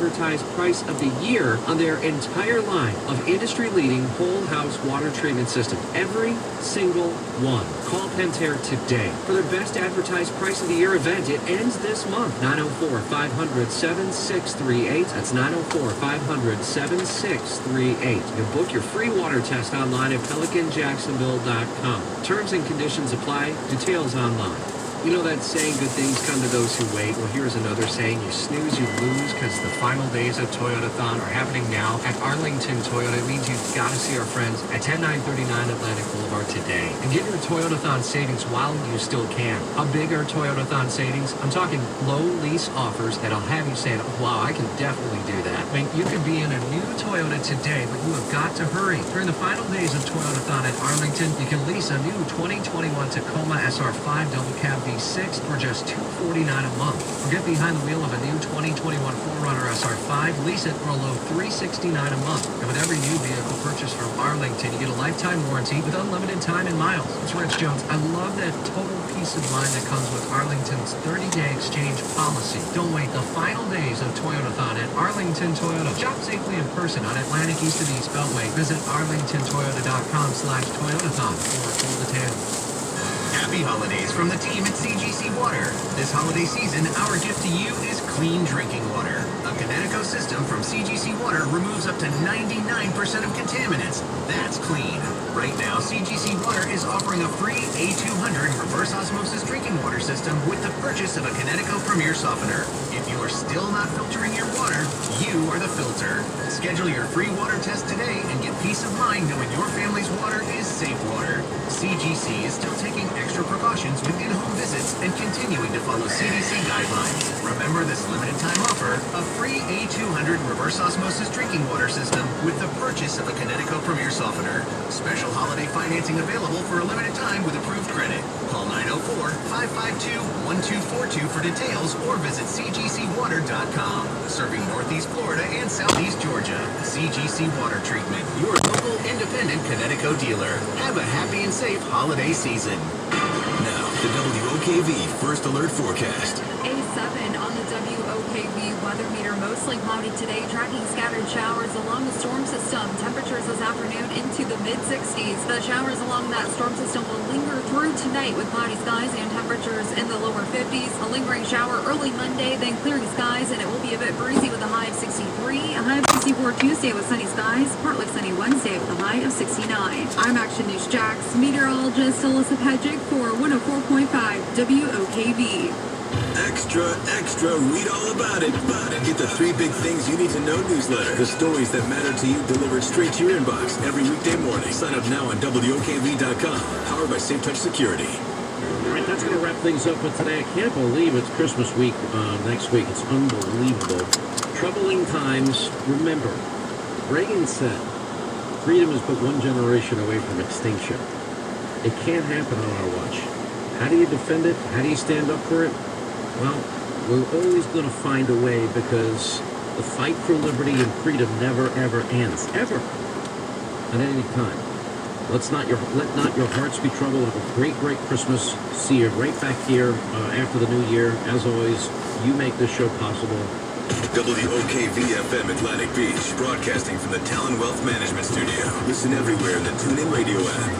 advertised price of the year on their entire line of industry-leading whole house water treatment system. Every single one. Call Pentair today for their best advertised price of the year event. It ends this month. 904-500-7638. That's 904-500-7638. You book your free water test online at pelicanjacksonville.com. Terms and conditions apply. Details online. You know that saying, good things come to those who wait? Well, here's another saying, you snooze, you lose, because the final days of Toyotathon are happening now at Arlington Toyota. It means you've got to see our friends at 10939 Atlantic Boulevard today and get your Toyotathon savings while you still can. How big are Toyotathon savings? I'm talking low lease offers that'll have you saying, wow, I can definitely do that. I mean, you could be in a new Toyota today, but you have got to hurry. During the final days of Toyotathon at Arlington, you can lease a new 2021 Tacoma SR5 double cab V6 for just $249 a month. Or get behind the wheel of a new 2021 4Runner SR5, lease it for a low $369 a month. And with every new vehicle purchased from Arlington, you get a lifetime warranty with unlimited time and miles. It's Rich Jones. I love that total peace of mind that comes with Arlington's 30-day exchange policy. Don't wait the final days of Toyotathon at Arlington Toyota. Shop safely in person on Atlantic East of East Beltway. Visit arlingtontoyota.com/Toyotathon for full details. Happy holidays from the team at CGC Water. This holiday season, our gift to you is clean drinking water. A Connecticut system from CGC Water removes up to 99% of contaminants. That's clean. Right now, CGC Water is offering a free A200 reverse osmosis drinking water system with the purchase of a Connecticut Premier Softener. If you are still not filtering your water, you are the filter. Schedule your free water test today and get peace of mind knowing your family's water is safe water. CGC is still taking extra precautions with in-home visits and continuing to follow CDC guidelines. Remember this limited time offer, a free A200 reverse osmosis drinking water system with the purchase of a Connecticut Premier Softener. Special holiday financing available for a limited time with approved credit. Call 904-552-1242 for details or visit cgcwater.com. Serving Northeast Florida and Southeast Georgia. CGC Water Treatment, your local independent Connecticut dealer. Have a happy and safe holiday season. Now, the WOKV First Alert Forecast. A7 on the WOKV weather meter. Mostly cloudy today, tracking scattered showers along the storm system. Temperatures this afternoon into the mid-60s. The showers along that storm system will linger through tonight with cloudy skies and temperatures in the lower 50s. A lingering shower early Monday, then clearing skies, and it will be a bit breezy with a high of 63. A high of 64 Tuesday with sunny skies. Partly sunny Wednesday with a high of 69. I'm Action News Jax meteorologist Alyssa Pedgick for 104.5 WOKV. Extra, extra, read all about it. Get the 3 big things you need to know newsletter. The stories that matter to you delivered straight to your inbox every weekday morning. Sign up now on WOKV.com. Powered by Safe Touch Security. All right, that's going to wrap things up with today. I can't believe it's Christmas week next week. It's unbelievable. Troubling times. Remember, Reagan said, freedom is but one generation away from extinction. It can't happen on our watch. How do you defend it? How do you stand up for it? Well, we're always going to find a way because the fight for liberty and freedom never, ever ends. Ever. At any time. Let not your hearts be troubled. Have a great, great Christmas. See you right back here after the new year. As always, you make this show possible. WOKV-FM Atlantic Beach, broadcasting from the Talon Wealth Management Studio. Listen everywhere in the TuneIn Radio app.